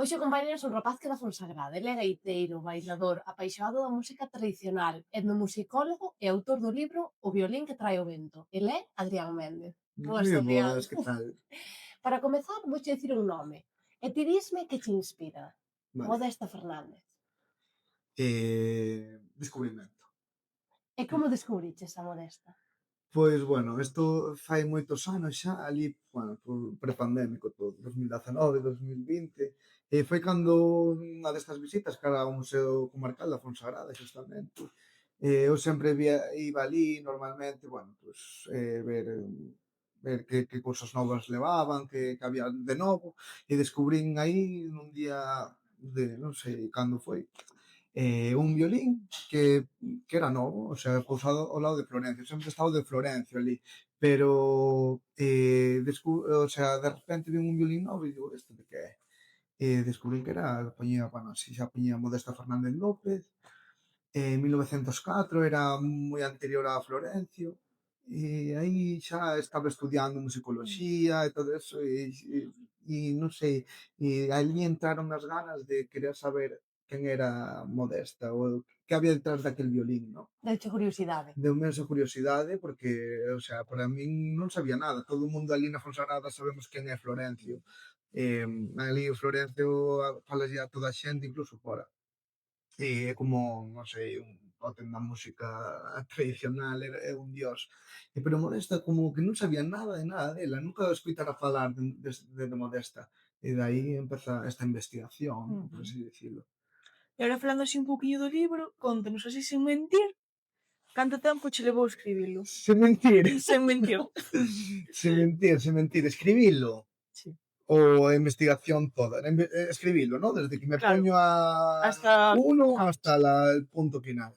Hoxe acompáñanos un rapaz que da Fonsagrada. Ele é gaiteiro, bailador, apaixonado da música tradicional, etnomusicólogo e autor do libro O violín que trae o vento. Ele é Adrián Méndez. Boas, Moi Adrián. boas, que tal? Para comezar, vouche dicir un nome. E ti disme que che inspira. Vale. Modesta Fernández. Descubrimento. E como descubriches a Modesta? Pois, bueno, isto fai moitos anos xa, ali, bueno, prepandémico todo, 2019, 2020, e foi cando unha destas visitas cara ao Museo Comarcal da Fonsagrada, xustamente, eu sempre iba ali normalmente, bueno, pues, ver que cousas novas levaban, que había de novo, e descubrín aí nun día de, non sei cando foi, un violín que era novo, o sea, pousado ao lado de Florencio, sempre estaba de Florencio ali, pero o sea, de repente vi un violín novo e digo, isto de que é? E descubrí que era, poñía, bueno, así xa poñía Modesta Fernández López, en 1904, era moi anterior a Florencio, e aí xa estaba estudiando musicoloxía e todo eso, non sei, e ali entraron as ganas de querer saber quen era Modesta, ou que había detrás daquel violín, non? Deuche curiosidade. Deume esa curiosidade porque, o sea, para min non sabía nada. Todo o mundo ali na Fonsagrada sabemos quen é Florencio. Ali o Florencio falalle a toda a xente, incluso fora. E é como, non sei, un tótem da música tradicional, é un dios. Pero Modesta como que non sabía nada de nada dela, nunca escoitara falar de Modesta. E dai empeza esta investigación, por así dicirlo. E agora falando así un pouquiño do libro, contanos así sen mentir, canto tempo che levou escribilo? Sen mentir. Sen mentir. Sen mentir. Escribilo. Sí. Ou a investigación toda. Escribilo, ¿no? Desde que me Claro. poño a Hasta... uno hasta el punto final.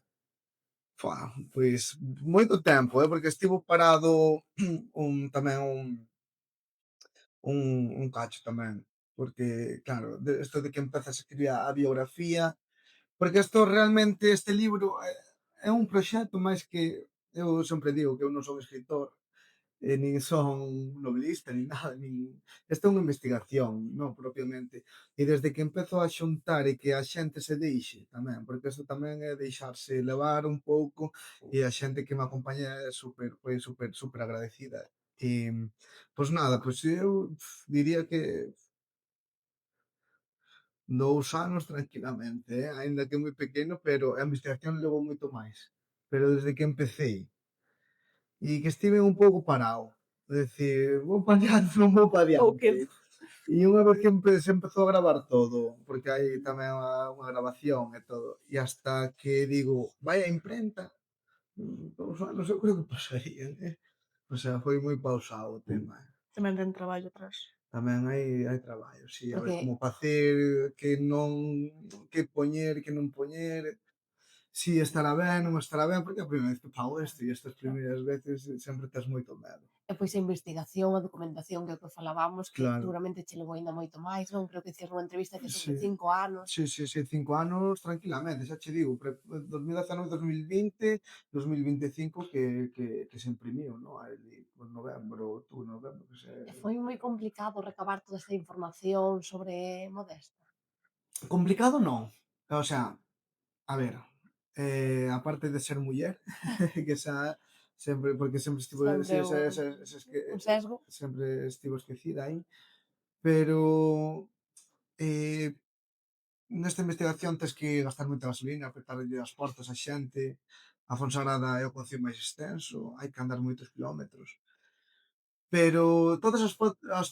Fua, pois moito tempo, porque estivo parado tamén un cacho tamén. Porque, claro, isto de que empezas a escribir a biografía, porque isto realmente, este libro é un proxecto máis que, eu sempre digo que eu non son escritor, nin son novelista, nin nada, esta é unha investigación, non propiamente. E desde que empezo a xuntar e que a xente se deixe tamén, porque isto tamén é deixarse levar un pouco, e a xente que me acompaña é super agradecida. E, pois nada, pois eu diría que 2 anos tranquilamente, aínda que moi pequeno, pero a investigación levou moito máis. Pero desde que empecé e que estive un pouco parado, é dicir, vou para adiante, non vou para adiante. E unha vez que se empezou a gravar todo, porque hai tamén unha grabación e todo, e hasta que digo, vai a imprenta, 2 anos eu creo que pasarían, O sea, foi moi pausado o tema. Tamén ten traballo atrás. Tamén hai traballo, si, a ver Porque como facer, que non, que poñer, que non poñer, si estará ben, non estará ben, porque a primeira vez que fago isto e estas primeiras veces sempre tes moito medo. E pois a investigación, a documentación que é o que falábamos, que Claro. seguramente che levou aínda moito máis, non? Creo que dicías nunha entrevista que sobre Sí. 5 anos. Sí, 5 anos tranquilamente, xa che digo, 2019, 2020, 2025 que se imprimiu, non? Ali, por novembro, outubro, novembro, que se... E foi moi complicado recabar toda esta información sobre Modesta. Complicado non. O sea, a ver, aparte de ser muller, que xa sempre, porque sempre estivo Sempre un sesgo. sempre estivo esquecida aí, pero eh, nesta investigación tes que gastar moita gasolina, apretarlle as portas a xente, a Fonsagrada é o concello máis extenso, hai que andar moitos kilómetros. Pero todas as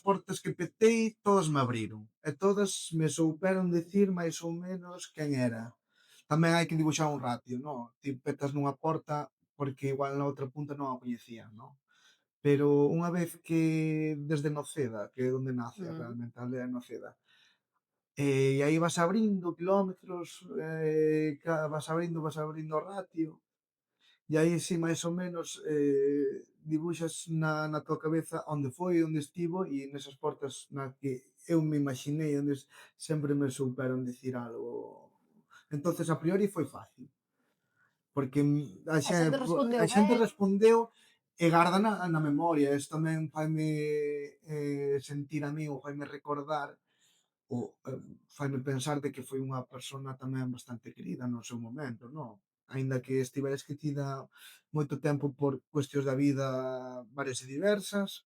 portas que petei, todas me abriron. E todas me souperon decir máis ou menos quen era. Tamén hai que dibuixar un ratio, non? Ti petas nunha porta porque igual na outra punta non a coñecían, non? Pero unha vez que desde Noceda, que é onde nace realmente a aldea de Noceda, e aí vas abrindo kilómetros, vas abrindo o ratio, e aí si máis ou menos dibuixas na tua cabeza onde foi, onde estivo, e nesas portas na que eu me imaginei, onde sempre me souperon dicir algo. Entonces a priori foi fácil, porque a xente respondeu e garda na memoria. Isto tamén faime sentir a mí, ou faime recordar faime pensar de que foi unha persona tamén bastante querida no seu momento, non? Aínda que estivera esquecida moito tempo por cuestións da vida varias e diversas,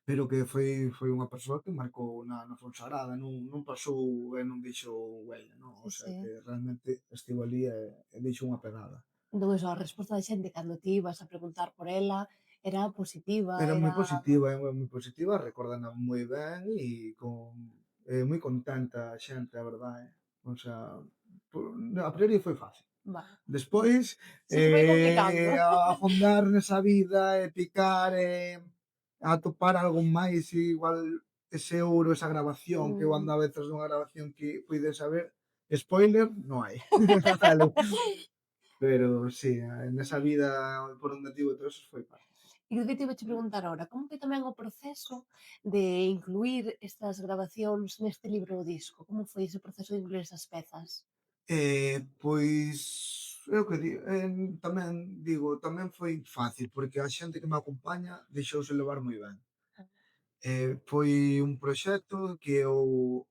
pero que foi unha persoa que marcou na Fonsagrada, non pasou e non deixou huella, non? O Sí, sea sí. que realmente estivo ali e deixou unha pegada. Entón, eso, a resposta da xente cando ti ibas a preguntar por ela era positiva, Era era moi positiva, recórdana moi ben e con moi contenta a xente, a verdade. O sea, a priori foi fácil. vale. Despois, Se che foi complicando. afondar nesa vida e picar e atopar algo máis, igual ese ouro, esa grabación, que eu ando a veces nunha grabación que puides saber, spoiler, non hai. Vale. Pero sí, nesa vida por onde antivo todo eso foi fácil. E o que te iba che preguntar ahora, como foi tamén o proceso de incluir estas grabacións neste libro ou disco? Como foi ese proceso de incluir esas pezas? Pois é o que tamén digo, tamén foi fácil, porque a xente que me acompaña deixouse levar moi ben. Foi un proxecto que eu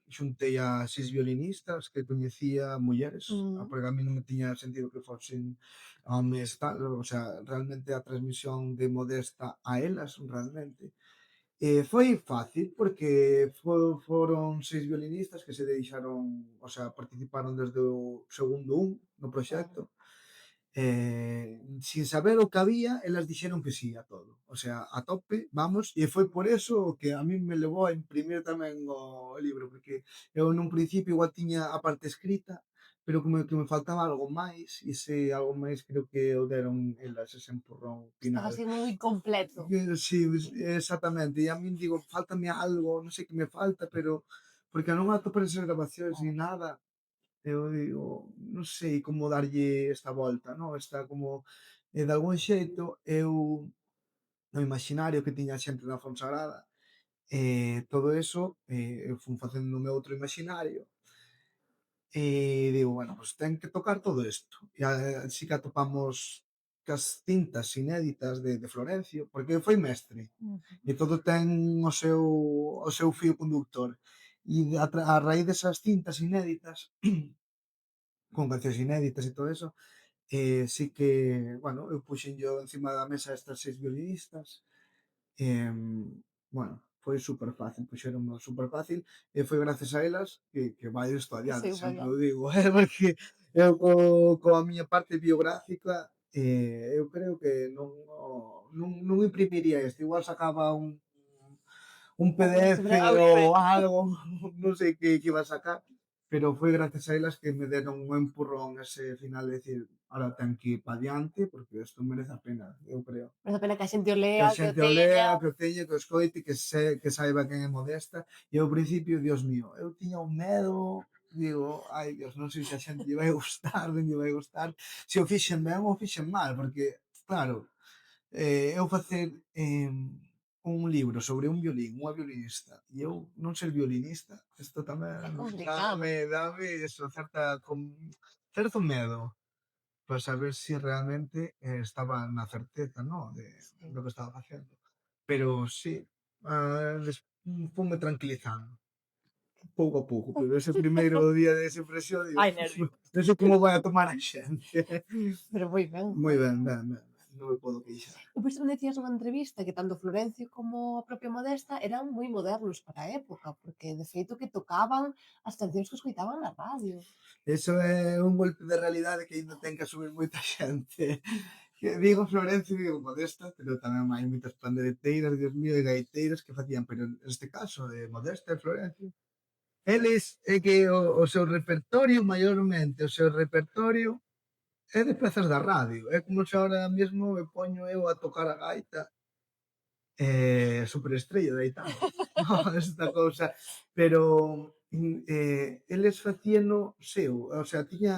xuntei a 6 violinistas que coñecía mulleres, Mm, porque a mí non me tiña sentido que fosen homes tal, o sea, realmente a transmisión de Modesta a elas, realmente. Foi fácil porque foron 6 violinistas que se deixaron, o sea, participaron desde o segundo un no claro. proxecto. Sin saber o que había, elas dixeron que sí a todo. O sea, a tope, vamos, e foi por eso que a min me levou a imprimir tamén o libro, porque eu nun principio igual tiña a parte escrita, pero como que me faltaba algo máis, e ese algo máis creo que o deron elas ese empurrón Estaba final. así moi completo. Sí, exactamente. E a min digo, fáltame algo, non sei que me falta, pero porque non atopar esas grabacións ni nada, eu digo, non sei como darlle esta volta, non? Está como, de algún xeito, eu no imaginario que tiña a xente da Fonsagrada, todo eso, eu fun facendo o meu outro imaginario, e digo, bueno, pues ten que tocar todo isto. E así que atopamos cas cintas inéditas de Florencio, porque foi mestre. Ujú. E todo ten o seu fío conductor. E a raíz desas cintas inéditas, con cancións inéditas e todo eso, sí que, bueno, eu puxenllo encima da mesa estas 6 violinistas. Bueno, foi super fácil, puxéronmo super fácil e foi gracias a elas que vai isto Que adiante, sei, sempre vaya. o digo, porque eu coa miña parte biográfica, eu creo que non imprimiría isto, igual sacaba un PDF ou algo, non sei que iba a sacar, pero foi gracias a elas que me deron un empurrón ese final de decir, ahora ten que ir pa diante porque isto merece a pena, eu creo. Merece a pena que a xente o Que lea, a que o xente o teña. lea, que o teña, que o escoite, que saiba quen é Modesta. E ao principio, Dios mío, eu tiña un medo, digo, ai Dios, non sei se a xente lle vai gustar, non lle vai gustar, se o fixen ben ou o fixen mal, porque, claro, eu facer un libro sobre un violín, unha violinista, e eu non ser violinista, isto É tamén complicado. dame eso, certo medo para saber si realmente estaba na certeza, ¿no? De Sí. lo que estaba facendo. Pero sí, funme tranquilizando pouco a pouco, pero ese primeiro día de depresión, digo, Ai, nervio. non sei como vai a tomar a xente. Pero moi ben. Moi ben, non me podo queixar. E pois tamén decías nunha entrevista que tanto Florencio como a propia Modesta eran moi modernos para a época, porque de feito que tocaban as cancións que escoitaban na radio. Eso é un golpe de realidade que aínda ten que asumir moita xente. Que digo Florencio, digo Modesta, pero tamén hai moitas pandereteiras, Dios mío, e gaiteiras que facían, pero neste caso de Modesta e Florencio, eles é que o seu repertorio, maiormente, o seu repertorio é de pezas da radio. É como se ahora mesmo me poño eu a tocar a gaita superestrella da Aitana. No, esta cousa. Pero eles facíano seu, o sea, tiña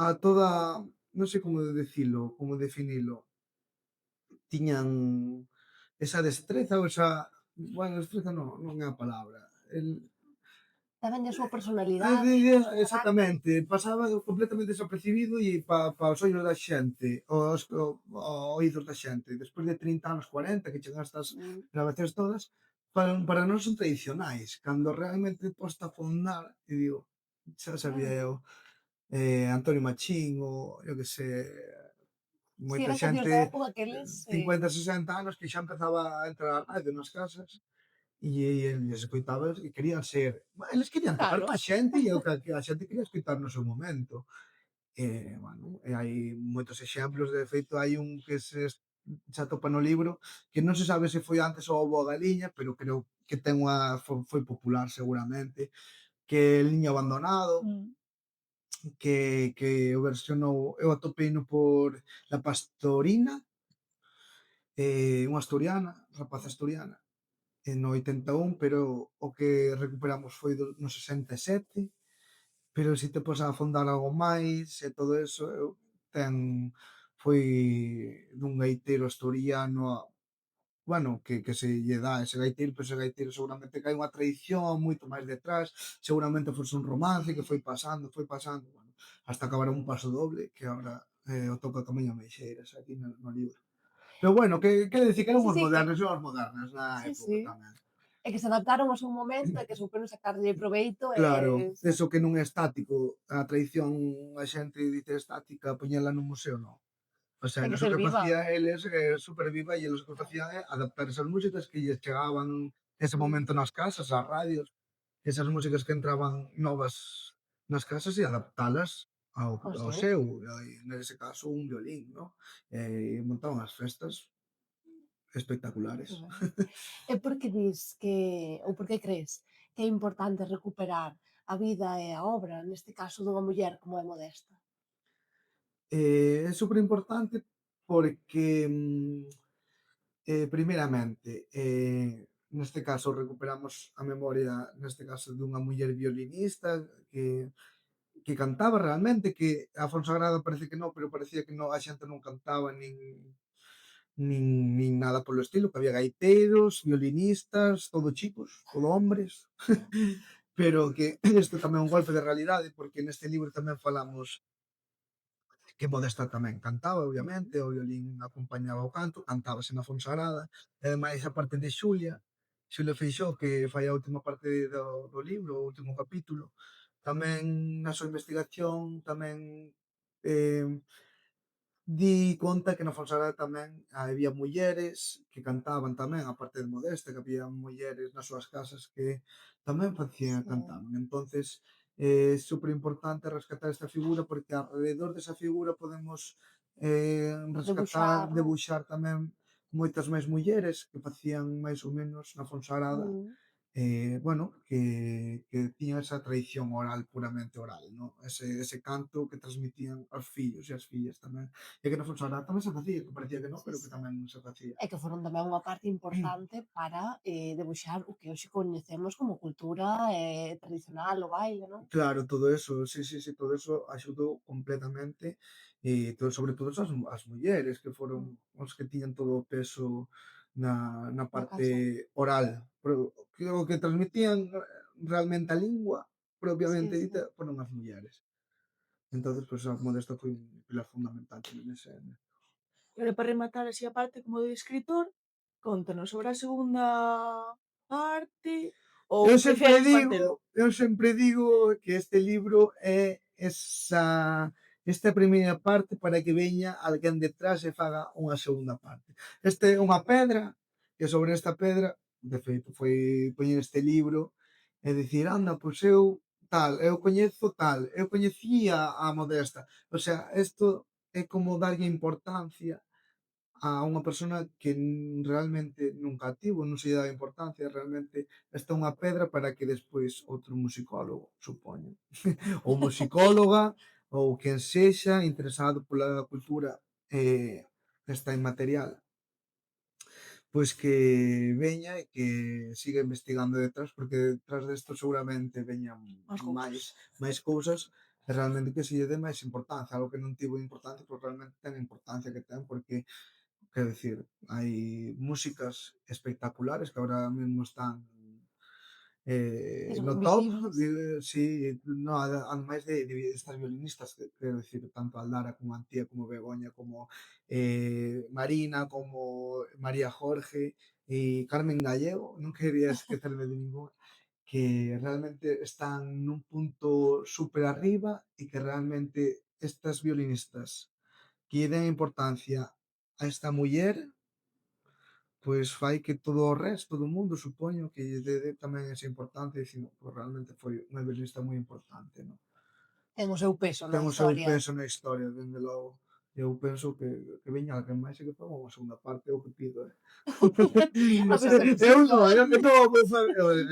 a toda, non sei como decilo, como definilo, tiñan esa destreza ou esa, bueno, destreza non é a palabra. Tamén a súa personalidade, o seu carácter. Exactamente, pasaba completamente desapercibido e pa os ollos da xente, oídos da xente. Despois de 30 anos, 40, que chegan estas Mm, grabacións todas, para nós son tradicionais, cando realmente posta a fondar e digo, xa sabía Claro. eu, Antonio Machín ou eu que sei, Si moita eran cancións xente, da época aqueles, 50, 60 anos que xa empezaba a entrar a radio nas casas e eles escoitaban e querían ser, eles querían tocar claro, pa xente e é o que a xente quería escoitar no seu momento. Bueno, e hai moitos exemplos, de feito hai un que se atopa no libro, que non se sabe se foi antes o ovo ou a galiña, pero creo que ten foi popular seguramente, que é El niño abandonado, Mm. que o versionou, eu atopeino por La Pastorina, unha asturiana, rapaza asturiana, no 81, pero o que recuperamos foi no 67. Pero se te pos a afondar algo máis e todo eso, ten foi dun gaiteiro asturiano, bueno, que se lle dá ese gaiteiro, pero ese gaiteiro seguramente que hai unha tradición moito máis detrás, seguramente fose un romance que foi pasando, bueno, hasta acabar un paso doble, que agora o toca Camiño Meixeiras aquí no libro. Pero bueno, que decir que sí, éramos sí, que modernos, éramos modernas na sí, época sí, tamén. e que se adaptaron ao seu momento e que souperon sacarlle proveito Claro, sí. eso que non é estático, a tradición a xente dice estática, poñela nun museo, non. O sea, Ten que eles o ser que viva. facía eles é super viva e eles o que facían é adaptar esas músicas que lles chegaban nese Mm. momento nas casas, ás radios, esas músicas que entraban novas nas casas e adaptalas Pois ao sí, seu, e nese caso un violín, ¿no? E montaban as festas que espectaculares. ben. E por que dis que ou por que crees que é importante recuperar a vida e a obra, neste caso dunha muller como é Modesta? É superimportante porque, primeiramente, neste caso recuperamos a memoria, neste caso dunha muller violinista que cantaba realmente, que a Fonsagrada parece que non, pero parecía que non, a xente non cantaba nin nada polo estilo, que había gaiteiros, violinistas, todo chicos, todo hombres, pero que isto tamén é un golpe de realidade, porque neste libro tamén falamos que Modesta tamén cantaba, Ujú. obviamente, o violín acompañaba o canto, cantábase na Fonsagrada, e ademais a parte de Xulia Feixóo, que fai a última parte do libro, o último capítulo, tamén na súa investigación, tamén eh, di conta que na Fonsagrada tamén había mulleres que cantaban tamén, a parte de Modesta, que había mulleres nas súas casas que tamén facían, Sí, cantaban. Entonces, é superimportante rescatar esta figura porque alrededor desa figura podemos rescatar, debuxar, non? debuxar tamén moitas máis mulleres que facían máis ou menos na Fonsagrada, Mm. bueno, que tiñan esa tradición oral, puramente oral, ¿no? Ese canto que transmitían aos fillos e as fillas tamén. E que na Fonsagrada tamén se facía, que parecía que non, Sí, pero que sí. tamén se facía. E que foron tamén unha parte importante para, debuxar o que hoxe coñecemos como cultura, tradicional, o baile, non? Claro, todo eso, sí, sí, sí, todo eso axudou completamente, todo, sobre todo as mulleres que foron Mm. os que tiñan todo o peso na Na parte casa. oral, que o que transmitían realmente a lingua Sí, propiamente sí. dita foron as mulleres. Entonces, pues a Modesta foi un pilar fundamental tamén nese. E agora para rematar así a parte como de escritor, contanos sobre a segunda parte ou Eu sempre preferes digo mantelo? eu sempre digo que este libro é esta primeira parte para que veña alguén detrás e faga unha segunda parte. Este é unha pedra, e sobre esta pedra, de feito, foi poñer este libro e dicir, anda, pois eu tal, eu coñezo tal, eu coñecía a Modesta. O sea, isto é como darlle importancia a unha persona que realmente nunca tivo, non se lle daba importancia, realmente esta é unha pedra para que despois outro musicólogo, supoño, ou musicóloga, ou quen sexa interesado pola cultura esta inmaterial, pois que veña e que siga investigando detrás, porque detrás desto seguramente veñan As cousas. máis cousas e realmente que se lle dé máis importancia, algo que non tivo importancia, pero realmente ten a importancia que ten, porque quero dicir, hai músicas espectaculares que ahora mesmo están Eso, no top, visibles. sí, no, ademais de estas violinistas, quero dicir, tanto Aldara como Antía, como Begoña, como Marina, como María Jorge e Carmen Gallego, non quería esquecerme de ninguna, que realmente están nun punto super arriba e que realmente estas violinistas que lle den importancia a esta muller, pois fai que todo o resto do mundo, supoño, que lle dé tamén esa importancia, dicindo, pois realmente foi unha violinista moi importante, non? Ten o seu peso Ten na o seu historia. peso na historia, dende logo. Eu penso que veña alguén máis e que faga unha segunda parte, é o que pido, A ver se Eu posible. non, eu non vou facer,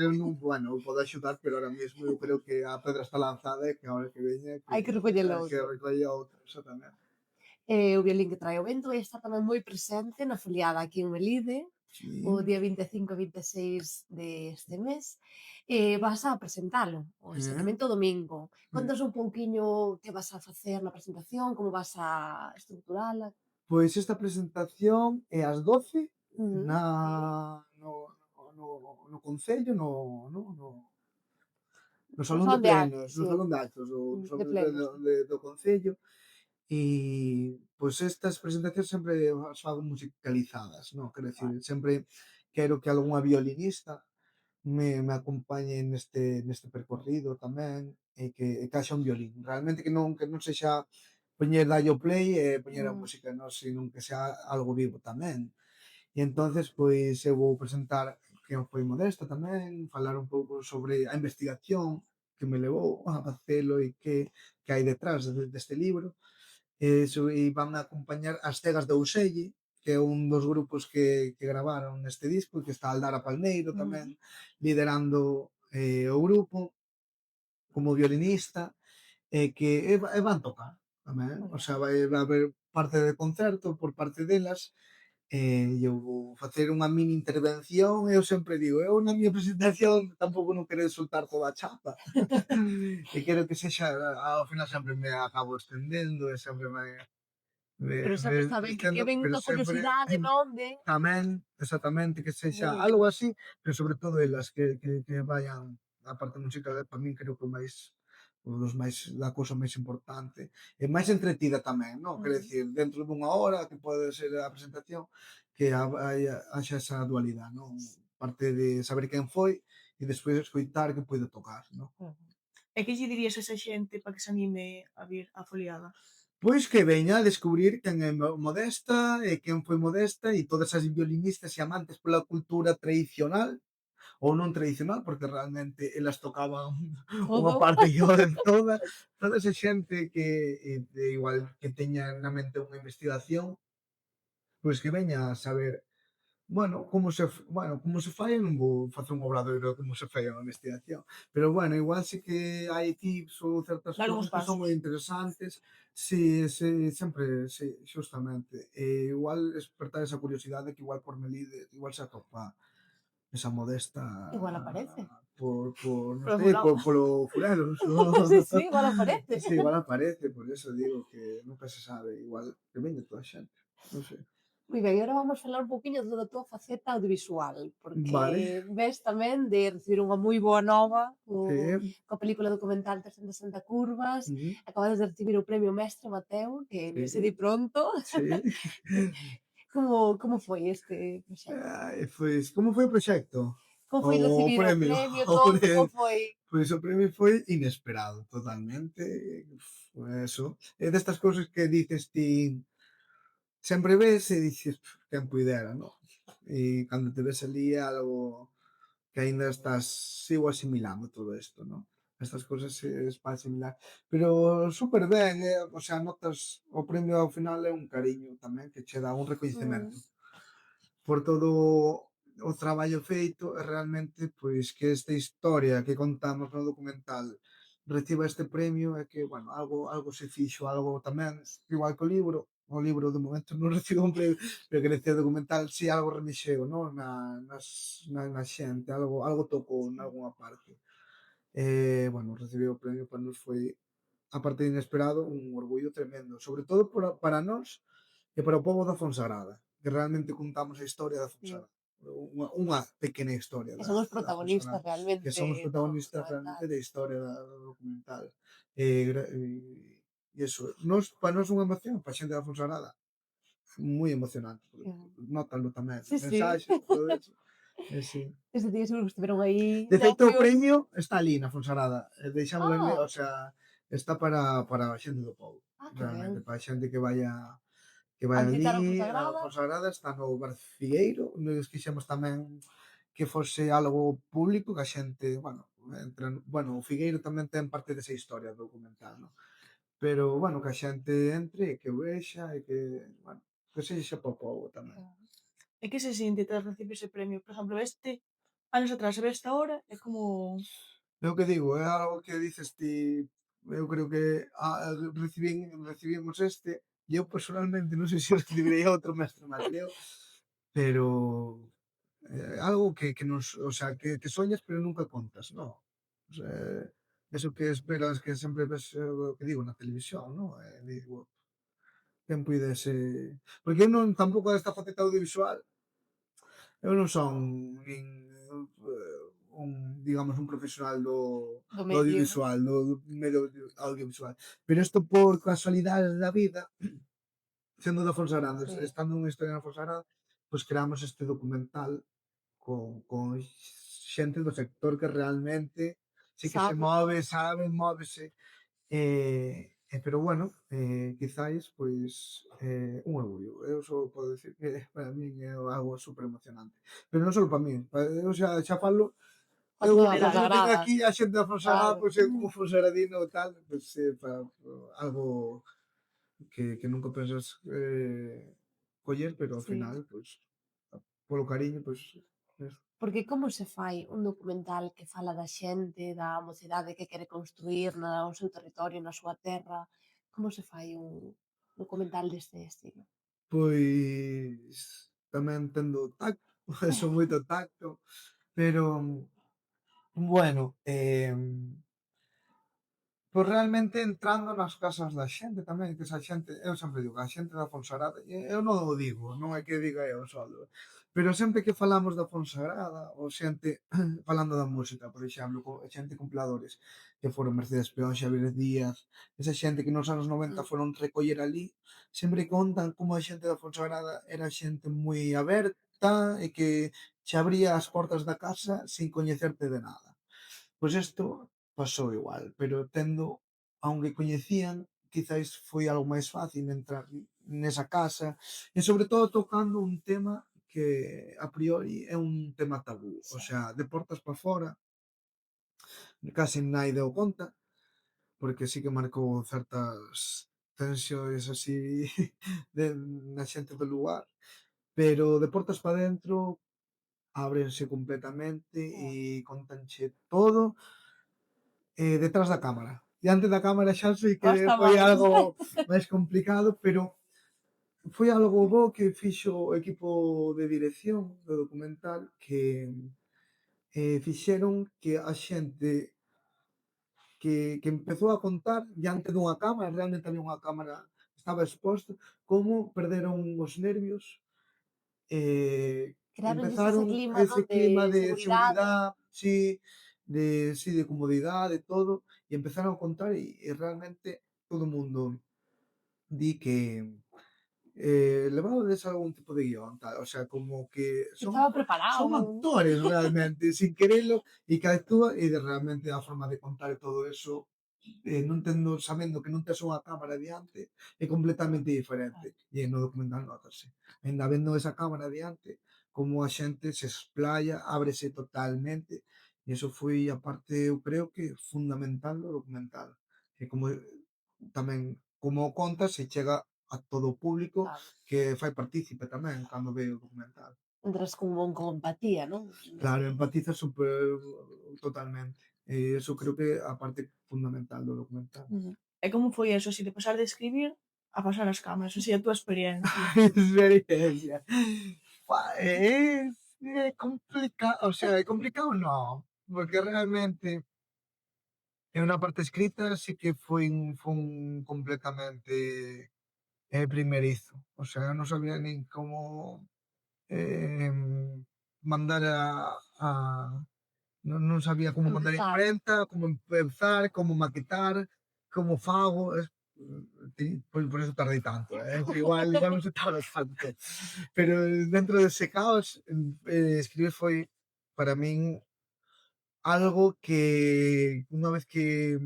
eu non, bueno, eu podo axudar, pero ahora mesmo eu creo que a pedra está lanzada e que a hora que veña Hai que recoller que outro. recolla outra, exactamente. O violín que trae o vento está tamén moi presente na foliada aquí en Melide, o Sí. día 25 e 26 deste mes, vas a presentalo, o Eh, exactamente o domingo. eh. Contas un pouquiño que vas a facer na presentación, como vas a estruturala? Pois esta presentación é ás 12 Ujú. na no no concello, no No salón de son de plenos, actos, no sí, salón de actos do de salón plenos. do concello. E, pois estas presentacións sempre as fago musicalizadas, non? Quero dicir, Vale. sempre quero que algunha violinista me acompañe neste percorrido tamén e que haxa un violín. Realmente que non sexa poñer dalle o play e poñer a Mm, música, non, sino que sea algo vivo tamén. E entonces, pois, eu vou presentar quen foi Modesta tamén, falar un pouco sobre a investigación que me levou a facelo e que hai detrás deste libro. E van a acompañar as Cegas de Ouselle, que é un dos grupos que gravaron este disco e que está Aldara Palmeiro tamén mm, liderando o grupo como violinista e van tocar tamén, moi o ben. sea, vai haber parte de concerto por parte delas. Eu vou facer unha mini intervención e eu sempre digo, eu na miña presentación tampouco non quero soltar toda a chapa. E quero que sexa, ao final sempre me acabo estendendo e sempre Pero me sempre está ben que estendo, queden pero a sempre curiosidade, non, de tamén, exactamente, que sexa moi algo así, pero sobre todo elas que vayan a parte musical, para min creo que o máis un dos máis da cousa máis importante e máis entretida tamén, non? Quero ujú. dicir, dentro dunha hora que pode ser a presentación, que haxa esa dualidade, non? Parte de saber quen foi e despois escoitar que pode tocar, non? Ujú. E que lle dirías a esa xente para que se anime a vir á foliada? Pois que veña a descubrir quen é Modesta e quen foi Modesta e todas as violinistas e amantes pola cultura tradicional ou non tradicional, porque realmente elas tocaban unha Todo. parte que en toda esa xente que de igual que teña na mente unha investigación, pois que veña a saber, bueno, como se fai, non vou facer un obradoiro de como se fai unha investigación, pero bueno, igual sí que hai tips ou certas Dar uns cousas que son pasos. moi interesantes, si, sempre, si, xustamente, igual despertar esa curiosidade que igual por Melide, igual se atopa esa Modesta Igual aparece. por non Pero sei, furado. polo Furelos, Sí, sí, igual aparece. sí, igual aparece, por eso digo que nunca se sabe, igual que veña toda a xente, non sei. Moi ben, e agora vamos falar un poquinho da túa faceta audiovisual, porque Vale, ves tamén de recibir unha moi boa nova sí, coa película documental 360 curvas, ujú, acabades de recibir o premio Mestre Mateo, que me se di sí, pronto. sí. Como foi este proxecto? Ai, pois, como foi o proxecto? Como O foi recibir o premio, premio, o todo, como premio. foi? Pois o premio foi inesperado, totalmente. Eso. É destas cousas que dices ti, sempre ves e dices, quen puidera, non? E cando te ves ali é algo que aínda estás, sigo asimilando todo isto, non? Estas cousas es para asimilar. Pero super ben, o sea, notas o premio ao final é un cariño tamén que che dá un recoñecemento Mm, por todo o traballo feito e realmente pois que esta historia que contamos no documental reciba este premio é que, bueno, algo se fixo, algo tamén, igual que o libro de momento non recibe un premio, pero que neste documental si algo remexeu, non? Na xente, algo tocou sí. nalgúna parte. Bueno, recibir o premio para nos foi, aparte de inesperado, un orgullo tremendo, sobre todo para nós e para o pobo da Fonsagrada, que realmente contamos a historia da Sí. Fonsagrada. unha pequena historia Que son os da protagonistas Fonsagrada, realmente que son os do protagonistas documental. realmente da historia do documental. E iso, para nós unha emoción, para a xente da Fonsagrada, moi emocionante, porque nótalo tamén, Sí, as sí. mensaxes, todo eso. Sí. Ese día seguro que estiveron aí De feito, o nervios. premio está ali na Fonsagrada. Deixámolo ali, Ah, o sea, está para a xente do pobo. que Realmente, ben. para a xente que A vai visitar ali, a a Fonsagrada. Fonsagrada está no Bar Figueiro, nos quixemos tamén que fose algo público, que a xente, bueno, bueno, o Figueiro tamén ten parte desa historia documental, ¿no? Pero, bueno, que a xente entre e que o vexa e que, bueno, que sexa para o pobo tamén. E que se sinte tras recibir ese premio? Por exemplo, anos atrás e esta ahora é como... É o que digo, é algo que dices ti, eu creo que recibimos este, e eu personalmente non sei se recibiría outro mestre Mateo, pero algo que nos, o sea, que soñas pero nunca contas, no. O sea, eso que esperas que sempre ves, o que digo, na televisión, no? Digo, quen puidese... Porque eu non tampouco desta faceta audiovisual, eu non son nin un, digamos, un profesional Do do medio. audiovisual, do medio audiovisual. Pero isto por casualidade da vida, sendo da Fonsagrada, Sí. estando unha historia na Fonsagrada, pois creamos este documental con xente do sector que realmente sí que se Sabe. move, sabe, móvese. Pero bueno, quizáis, pois, un orgullo. Eu só podo decir que para min é algo super emocionante. Pero non só para min, eu xa falo, Pa eu toda a como teño Fonsagrada. aquí a xente da Fonsagrada, Claro. pois eu como fonsaradino e tal, pois algo que nunca pensas coller, pero ao Sí. final, pois, polo cariño, pois, eso. Porque como se fai un documental que fala da xente, da mocidade que quere construir no seu territorio, na súa terra? Como se fai un documental deste estilo? Pois tamén tendo tacto, eso moito tacto, pero bueno, pois realmente entrando nas casas da xente tamén, que esa xente, eu sempre digo, a xente da Fonsagrada, eu non o digo, non é que diga eu solo, pero sempre que falamos da Fonsagrada, ou xente falando da música, por exemplo, xente cumpladores, que foron Mercedes Peón, Xavier Díaz, esa xente que nos anos 90 foron recoller ali, sempre contan como a xente da Fonsagrada era xente moi aberta e que che abría as portas da casa sin coñecerte de nada. Pois isto pasou igual, pero aunque coñecían, quizáis foi algo máis fácil entrar nesa casa e sobre todo tocando un tema que a priori é un tema tabú, o Sí. sea, de portas para fora, case nai deu conta, porque sí que marcou certas tensións así de, na xente do lugar, pero de portas para dentro ábrense completamente e contanche todo detrás da cámara. Diante da cámara xa sei que Basta foi máis. algo máis complicado, pero foi algo bo que fixo o equipo de dirección do documental que fixeron que a xente que empezou a contar diante dunha cámara, realmente había unha cámara, estaba exposto, como perderon os nervios, Creárolles ese empezaron clima, ese non, de clima de seguridade. seguridade, sí, de comodidade, todo, e empezaron a contar e realmente todo o mundo di que levabades algún tipo de guión, tal, o sea, como que Que estaba preparado, son non? actores realmente, sin querelo, e que actúa e de realmente a forma de contar e todo eso, non tendo, sabendo que non tes unha cámara diante, é completamente diferente. E no documental notase. Ainda vendo esa cámara diante, como a xente se esplaya, ábrese totalmente, e iso foi a parte, eu creo que fundamental do documental. Que como tamén como o contas se chega a todo o público Claro. que fai partícipe tamén cando ve o documental. Entras con empatía, non? Claro, empatiza super totalmente. E iso creo que é a parte fundamental do documental. Ujú. E como foi eso, así de pasar de escribir a pasar as cámaras, así a túa experiencia? Experiencia. Fua, é complicado, o sea, é complicado no, porque realmente en unha parte escrita sí que foi un completamente primerizo. O sea, non sabía nin como eh, mandar non sabía como mandar a Empezar. imprenta, como empezar, como maquetar, como fago, por eso tardei tanto, igual non se tarda tanto, pero dentro dese caos, escribir foi para min algo que unha vez que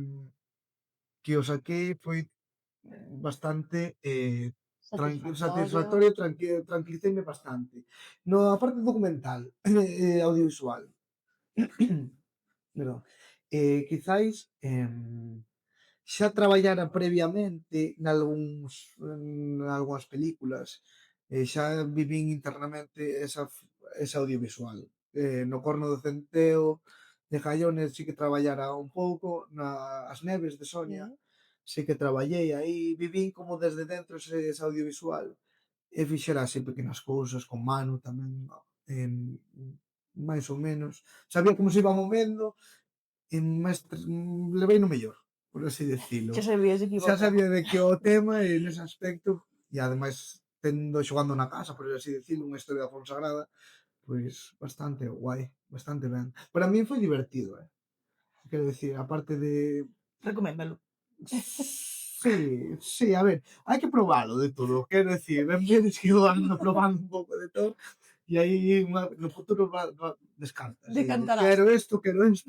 o saquei foi bastante Satisfactorio. satisfactorio, tranquiliceime bastante. No, a parte documental, audiovisual, perdón, quizáis xa traballara previamente nalgúnas películas, xa vivín internamente esa audiovisual. No Corno do Centeo de Jaiones sí que traballara un pouco, As Neves de Sonia sí que traballei aí, vivín como desde dentro ese audiovisual e fixera así pequenas cousas con Manu tamén, em, máis ou menos. Sabía como se iba movendo e levei no mellor, por así decirlo. Xa sabías de que iba Xa o tema. sabía de que o tema e nese aspecto, e ademais tendo xogando na casa, por así decirlo, unha historia da Fonsagrada, pois bastante guai, bastante ben. Para min foi divertido, quero decir, aparte de Recoméndalo. sí, sí, a ver, hai que probalo de todo, quero decir, ben vedes que eu ando probando un pouco de todo e aí no futuro descartas. Decantarás. Quero isto,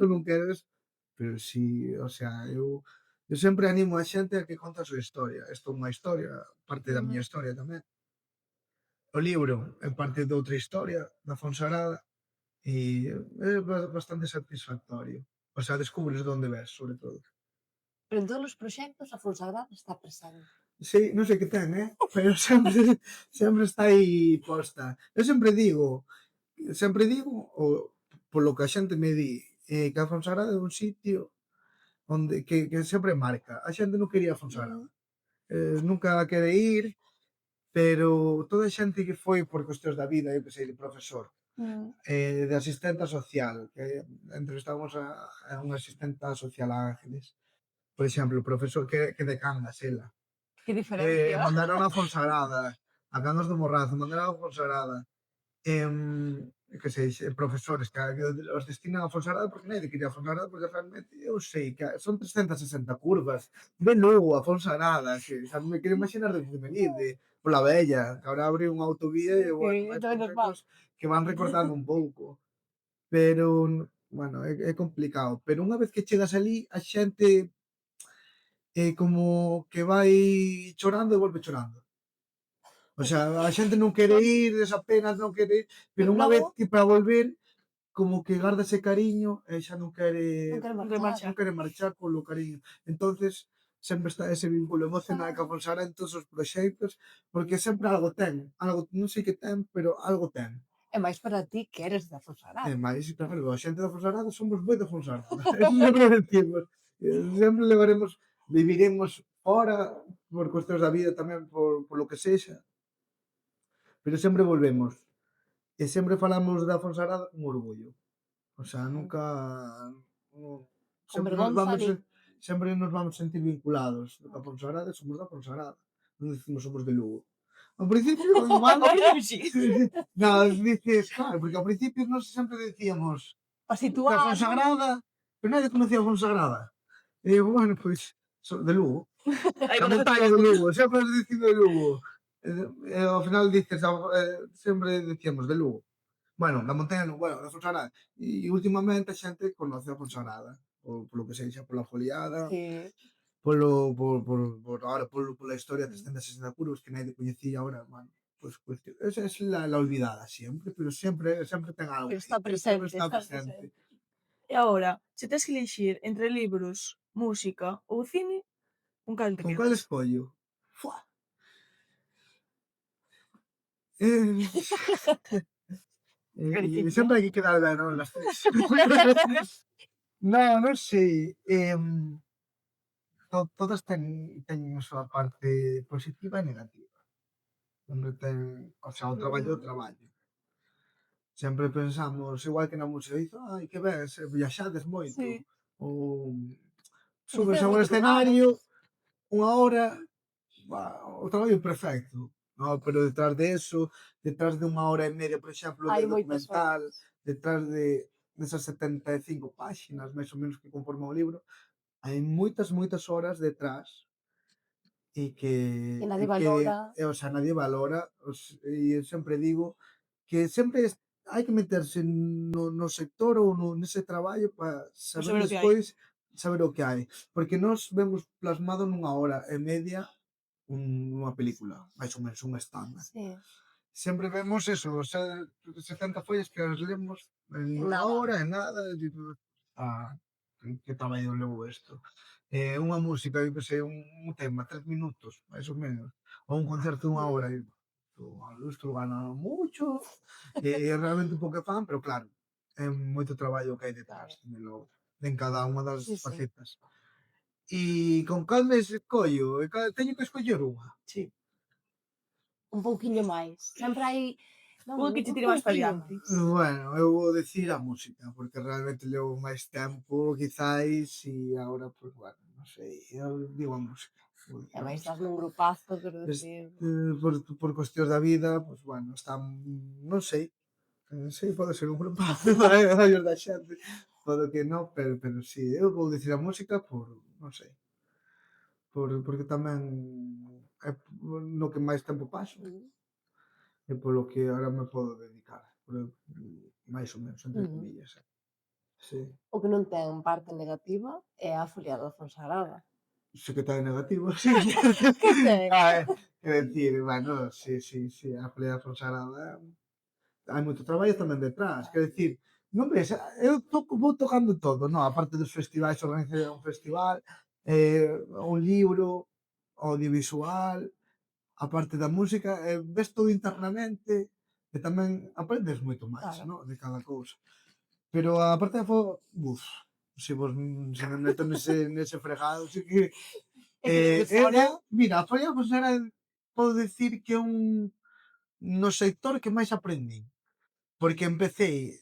non quero isto. Pero sí, o sea, eu sempre animo a xente a que conta a súa historia. Isto é unha historia, parte da miña historia tamén. O libro é parte de outra historia da Fonsagrada e é bastante satisfactorio. O sea, descubres de onde ves, sobre todo. Pero en todos os proxectos a Fonsagrada está presente. Sí, non sei que ten, pero sempre está aí posta. Eu sempre digo, polo que a xente me di, que a Fonsagrada é un sitio onde que sempre marca. A xente non quería a Fonsagrada. Nunca a quere ir, pero toda a xente que foi por cuestións da vida, eu que sei, de profesor, de asistenta social, que entrevistamos a unha asistenta social a Ángeles, por exemplo, o profesor que de Cangas, ela. Que diferencia. Mandaron a Fonsagrada, a Cangas do Morrazo, mandaron a Fonsagrada. Que sei, profesores que os destinan a Fonsagrada porque nadie quería a Fonsagrada porque realmente eu sei que son 360 curvas de Lugo a Fonsagrada, que xa non me quero imaginar de venir de pola Bella, que ahora abre unha autovía e bueno, Que máis tamén nos va. consejos que van recortando un pouco, pero bueno, é complicado, pero unha vez que chegas ali a xente como que vai chorando e volve chorando. O sea, a xente non quere ir, apenas non quere ir, pero unha vez Logo- que para volver, como que garda ese cariño e xa non quere Non quero Non quero marchar. non quere marchar polo cariño. Entonces, sempre está ese vínculo emocional que a Fonsagrada en todos os proxectos, porque sempre algo ten, algo, non sei que ten, pero algo ten. E máis para ti que eres da Fonsagrada. E máis, claro, a xente da Fonsagrada somos moi da Fonsagrada. Sempre decimos, sempre levaremos, viviremos fora por cuestións da vida tamén, por lo que sexa, pero sempre volvemos. E sempre falamos da Fonsagrada con orgullo. O sea, nunca no, Con vergonza di. sempre nos vamos sentir vinculados da Fonsagrada, somos da Fonsagrada. Non decimos somos de Lugo. Ao principio, igual, Sí. no, dices, claro, porque ao principio nos sempre decíamos Para da situar. Fonsagrada, pero nadie conocía a Fonsagrada. E digo, bueno, pois, de Lugo. Aí A conoces montaña todo de o mundo. Lugo, sempre has dicido de Lugo. E ao final dices, sempre decíamos de Lugo. Bueno, da montaña non, bueno, da Fonsagrada. E últimamente a xente conoce a Fonsagrada, polo que sexa, pola foliada, Sí. pola historia de 360 curvas que nadie coñecía ahora, bueno, pues esa es la olvidada siempre, pero sempre ten algo Pero aí, está presente, sempre está está presente. E agora, se tes que elixir entre libros, música ou cine, con cal te Con cal quedas? escollo? Fua. Eh, Difícil, sempre hai que quedar ben, non, las tres. No, non sei. Todas teñen a súa parte positiva e negativa. Sempre ten, o sea, o traballo é o traballo. Sempre pensamos, igual que na música, dices, ai, que ben, viaxades moito. Sí. Ou Dicir subes a un moitos escenario, unha hora, o traballo perfecto. no, pero detrás de eso, detrás de 1 hora e media, por exemplo, Hai de moitas documental, horas. detrás desas 75 páxinas, máis ou menos, que conforman o libro, hai moitas horas detrás e que, Que e nadie que, valora. o sea, nadie valora, e eu sempre digo que sempre hai que meterse no sector ou nese traballo para saber saber o que hai. despois saber o que hai, porque nós vemos plasmado n'1 hora e media unha película, máis ou menos, un estándar. Sí, Sempre vemos eso, o sea, 70 follas que as lemos en en unha nada. hora, en nada, e digo, que traballo levou isto. Unha música, eu que sei, un tema, 3 minutos, máis ou menos, ou un concerto de 1 hora, e isto gana mucho, e realmente un pouco fan, pero claro, é moito traballo que hai detrás, Claro. dímelo, en cada unha das Sí, sí. facetas. E con cal me escollo? Teño que escoller unha. Sí. Un pouquiño máis. Sempre hai, non, Un que che un tire máis pa pouquiño diante. máis. Bueno, eu vou decir a música, porque realmente levo máis tempo, quizáis, e agora, pues, bueno, non sei, eu digo a música. Vou E dicir a máis estás música. nun grupazo, quero Este, decir. por cuestións da vida, pues, bueno, están, non sei, sei, pode ser un grupazo, varios da xente, pode que non, pero sí, eu vou dicir a música por, non sei, porque tamén é no que máis tempo paso, e polo que ahora me podo dedicar, máis ou menos, entre Ujú. comillas. Sí. O que non ten parte negativa é a foliada da Fonsagrada. Secretario negativo, sí. Que ten? É decir, bueno, sí, a pelea consagrada hai moito traballo tamén detrás, quer decir, non ves, eu vou tocando todo, non, aparte dos festivais, organizar un festival, un libro, audiovisual, a parte da música, ves todo internamente e tamén aprendes moito máis, Claro. non, de cada cousa. Pero a parte da se me meto nese fregado, sí que É que desde fora, mira, a folla pues era, podo dicir que é no sector que máis aprendín, porque empecé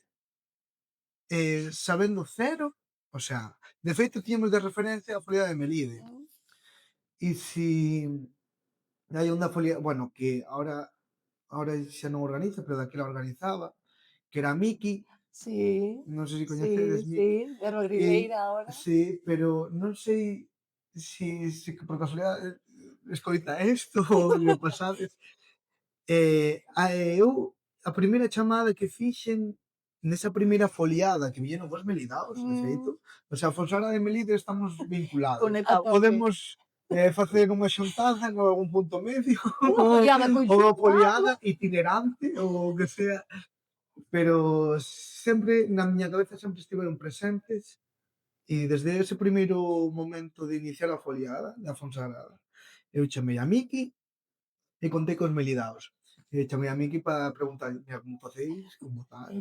sabendo cero, o sea, de feito tiñamos de referencia a folla de Melide. E si hai unha folia, bueno, que ahora xa non organiza, pero daquela organizaba, que era Miki, sí, non sei se coñecedes sí, Miki, sí, de e Rodrigueira ahora. sí, pero non sei se por casualidade escoita isto ou lle pasades. Eu, a primeira chamada que fixen nesa primeira foliada que viñeron cos Melidaos, de feito, o sea, Fonsagrada e Melide estamos vinculados. A Conectados. tope. Podemos facer unha xuntanza en algún punto medio, Unha foliada ou unha conxunta. foliada itinerante, ou o que sea, pero sempre na miña cabeza sempre estiveron presentes e desde ese primeiro momento de iniciar a foliada da Fonsagrada, eu chamei a Miki e contei cos Melidaos. E chamei a Miki para preguntar, mira, como facéis, como tal,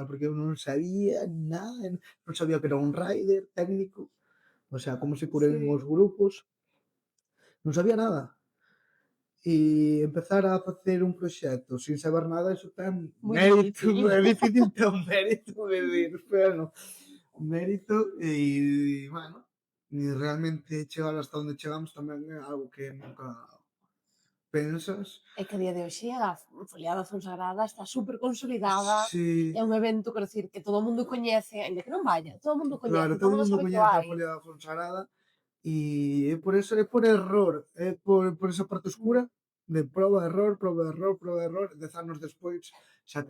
porque eu non sabía nada, non sabía que era un rider técnico, o sea, como se curen Sí. os grupos, non sabía nada. E empezar a facer un proxecto sin saber nada, iso ten Moi mérito, difícil. é difícil, ten un mérito, de decir, bueno, un mérito, e, bueno, e realmente chegar hasta onde chegamos tamén é algo que nunca pensas. É que a día de hoxe a foliada Fonsagrada está super consolidada. Si, É un evento, quero decir, que todo o mundo coñece, aínda que non vaya, todo o mundo claro, coñece, todo todo o o mundo mundo sabe que o coñece a hai. folia da Fonsagrada e é por eso, é por error, é por esa parte oscura de proba, error, proba, error, proba, error, 10 anos despois xa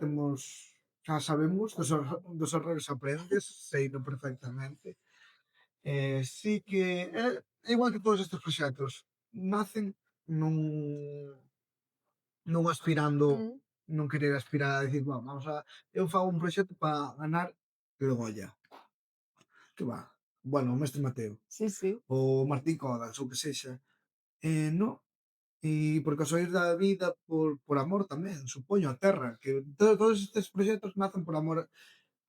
sabemos dos errores aprendes, seino perfectamente. Sí que é igual que todos estes proxectos, nacen nun aspirando, Mm. non querer aspirar a decir, bueno, eu fago un proxecto para ganar el Goya. Que va? Bueno, o Mestre Mateo, Sí, sí. o Martín Codas, ou que sexa. Non, e por casualidade da vida, por amor tamén, supoño, a terra, que todos estes proxectos nacen por amor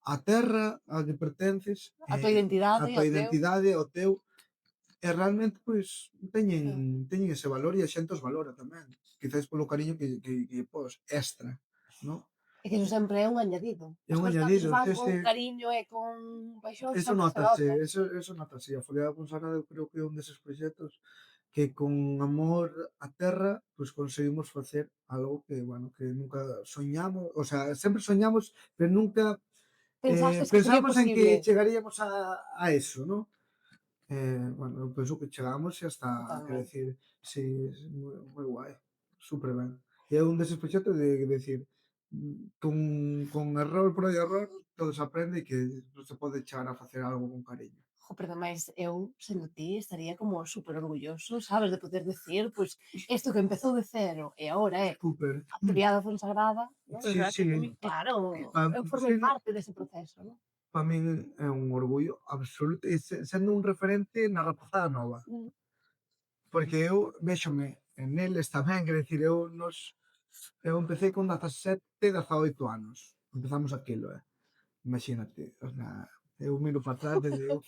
á terra, a que pertences, A tua identidade, a tua o teu. identidade, ao teu, e realmente, pois, Ah. teñen ese valor e a xente os valora tamén. Quizás polo cariño que pos extra, non? É que iso sempre é un añadido. É As un cousas cando se añadido, fan sí, con sí. cariño e con paixón Eso sempre se notase, nota. eso notase. A Folia da Fonsagrada eu creo que é un deses proxectos que con amor á terra, pois conseguimos facer algo que, bueno, que nunca soñamos, o sea, sempre soñamos, pero nunca Pensastes que sería pensamos en que posible. chegaríamos a eso, ¿no? Bueno, eu penso que chegamos e hasta, quero Totalmente. decir, sí, es moi guai, super ben. E é un deses proxectos de decir, con error por error todo se aprende e que se pode chegar a facer algo con cariño. Jo, pero ademais eu, sendo ti, estaría como super orgulloso, sabes, de poder decir, pois, isto que empezou de cero e agora é Super. a triada Fonsagrada, non? Pois Sí, sí. gracias a min. Claro, Pa eu sí, formei parte dese proceso, non? pa min é un orgullo absoluto e sendo un referente na rapazada nova. Mm, Porque eu véxome neles tamén, quero dicir, eu empecé con 17, 18 anos. Empezamos aquilo, imagínate, o sea, eu miro para atrás desde eu.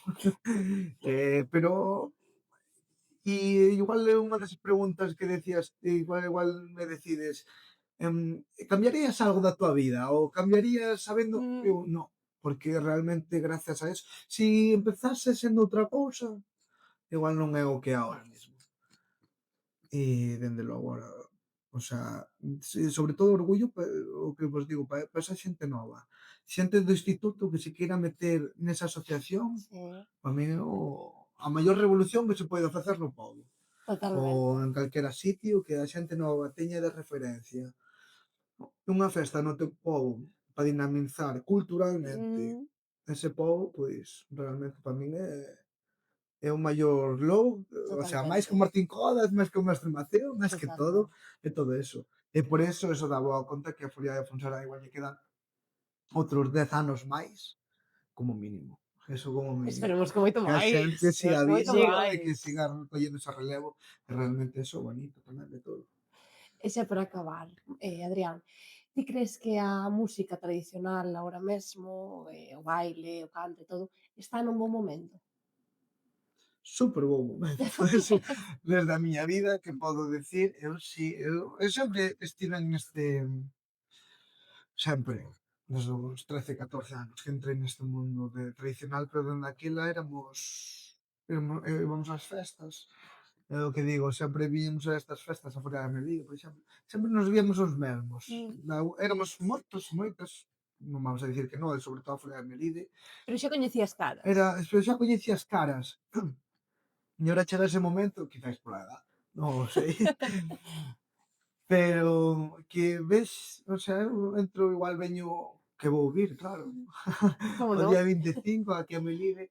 Pero igual é unha das preguntas que decías, igual me decides, cambiarías algo da tua vida ou cambiarías sabendo? mm, Eu no, porque realmente gracias a eso, si empezase sendo outra cousa, igual non é o que é ahora mesmo. E dende logo, ahora, o sea, sobre todo orgullo, o que vos digo, pa esa xente nova. Xente do instituto que se queira meter nesa asociación, sí, para min é a maior revolución que se pode facer no pobo. totalmente. Ou en calquera sitio que a xente nova teña de referencia unha festa no teu pobo para dinamizar culturalmente Mm, ese pobo, pois realmente para min é o maior logo, o sea, máis que totalmente, o Martín Codas, máis que o Mestre Mateo, máis que todo, totalmente. é todo eso. E por eso dá boa conta que a Folia de Fonsagrada igual lle quedan outros 10 anos máis, como mínimo. Eso como mínimo. Esperemos que moito Que a máis, xente se esperemos que moito aviva e que máis. siga recollendo ese relevo, e realmente eso é bonito tamén de todo. E xa para acabar, Adrián, ti crees que a música tradicional agora mesmo, o baile, o canto e todo, está nun bon momento? Super bo momento. Eso, desde a miña vida que podo decir, eu si, eu sempre estiven neste, sempre, desde os 13, 14 anos que entrei neste mundo de tradicional, pero dende aquela íbamos ás festas, é o que digo, sempre víamos a estas festas a Folia de Melide, por exemplo, sempre nos víamos os mesmos. Mm, Éramos moitos, moitas, non vamos a dicir que non, e sobre todo a Folia de Melide, pero xa coñecías caras. xa coñecía as caras. E ahora chega ese momento, quizáis pola edad, non o sei, pero que ves, o sea, eu entro, igual veño, que vou vir, claro, Como o non? día 25 aquí a Melide,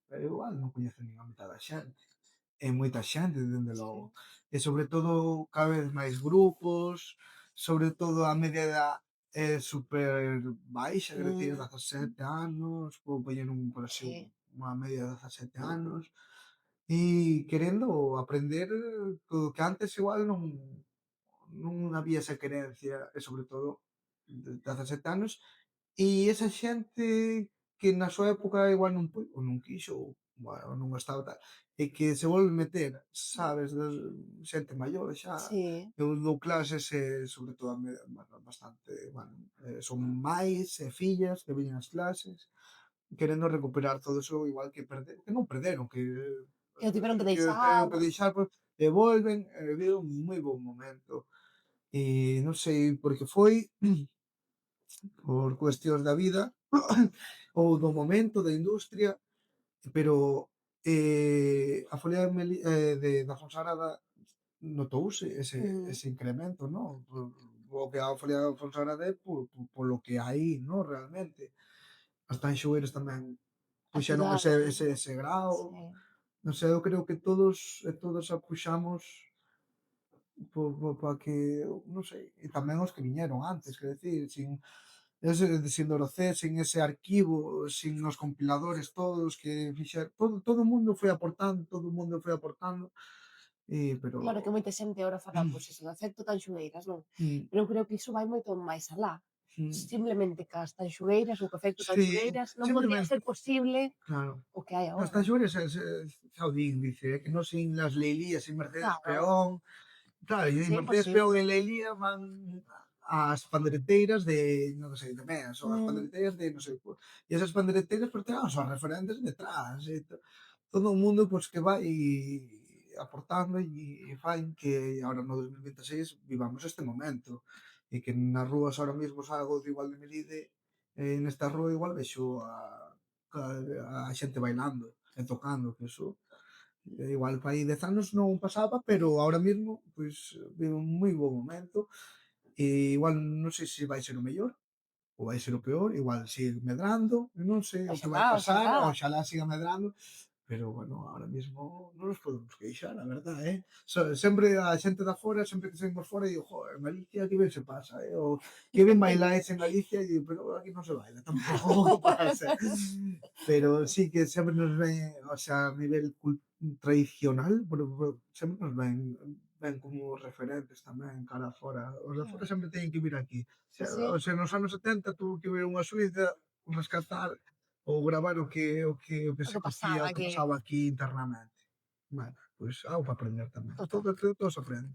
pero igual non coñezo nin a mitad da xente, e moita xente, dende logo, Sí. e sobre todo cada vez máis grupos, sobre todo a media edad é super baixa, quero dicir, Mm, 17 anos, vou poñer por así, sí, unha media de 17 anos, e querendo aprender co que antes igual non había esa querencia, e sobre todo de 17 anos, e esa xente que na súa época igual non puido, ou non quixo, ou bueno, non estaba tal, e que se volve meter, sabes, xente maior xa, sí, eu dou clases e sobre todo bueno, bastante, bueno, son máis e fillas que veñen ás clases, querendo recuperar todo eso igual que non perderon, que o tiveron que que deixar. teñen que deixar, pois, e volven, e vive un moi bon momento. E non sei por que foi, por cuestións da vida ou do momento, da industria, pero a Folia da Fonsagrada notouse Mm, ese incremento, ¿no? O que a Folia da Fonsagrada é polo que hai, ¿no? Realmente. As Tanxugueiras tamén puxeron axudaron, ese grao. sí. Non sei, eu creo que todos e todas a puxamos para que, non sei, e tamén os que viñeron antes, quero decir, sin Dorocé, sin ese arquivo, sin os compiladores todos que fixeron, todo o mundo foi aportando, todo o mundo foi aportando, pero Claro que moita xente agora fala, pois iso, do efecto Tanxugueiras, non? mm, Pero eu creo que iso vai moito máis alá. mm, Simplemente que as Tanxugueiras ou co efecto sí, Tanxugueiras non podría simplemente, ser posible claro. o que hai As agora. Tanxugueiras xa o din, dice, que non sin las Leilías, sin Mercedes Claro, Peón. Claro, e sería Mercedes Peón imposible. e Leilía van ás pandereteiras de, non sei, de Meas, ou ás Mm, pandereteiras de non sei, e esas pandereteiras pues terán os referentes detrás, todo o mundo pois que vai aportando e fan que agora no 2026 vivamos este momento e que nas rúas ahora mesmo salgo de igual de Melide nesta rúa igual vexo a xente bailando e tocando, que eso igual fai 10 anos non pasaba, pero ahora mesmo pois vivo un moi bo momento e igual non sei se vai ser o mellor ou vai ser o peor, igual sigue medrando, non sei o que vai Oxalá, pasar, oxalá. oxalá siga medrando, pero bueno, ahora mesmo non nos podemos queixar, a verdade, sempre a xente da fora, sempre que saímos fora, digo, joder, en Galicia que ben se pasa, o que ben bailáis en Galicia, e digo, pero aquí non se baila tampouco pasa. Pero sí que sempre nos ven, o sea, a nivel tradicional, sempre nos ven como referentes tamén cara a fora. Os de fora sempre teñen que vir aquí. Sí, sí. O sea, nos anos 70 tuvo que vir unha Suiza, rescatar ou gravar o que se O que pasaba facía, o que aquí. pasaba aquí internamente. Bueno, pois algo para aprender tamén. Total. Todo se aprende.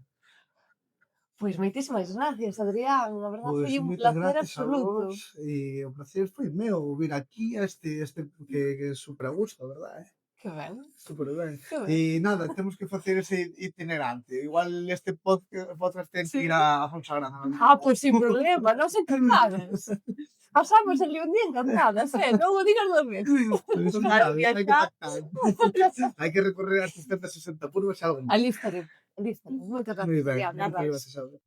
Pois moitísimas gracias, Adrián. A verdad Pois foi un moitas placer gracias a absoluto. vos e o placer foi meu vir aquí a que super a gusto, a verdade. Que ben. Super ben. Que ben. E nada, temos que facer ese itinerante. Igual este podcast ten que Sí. ir a Fonsagrada. Pois sin problema, nós encantadas. Pasamos ali un día encantadas, non o digas dos veces. Pois Claro, nada, hai que viaxar. pactar. Hai que recorrer as 360 curvas algo. Ali estaremos, ali estaremos. Moitas Moi gracias, ben, Adrián. moitas Nada. gracias a vos.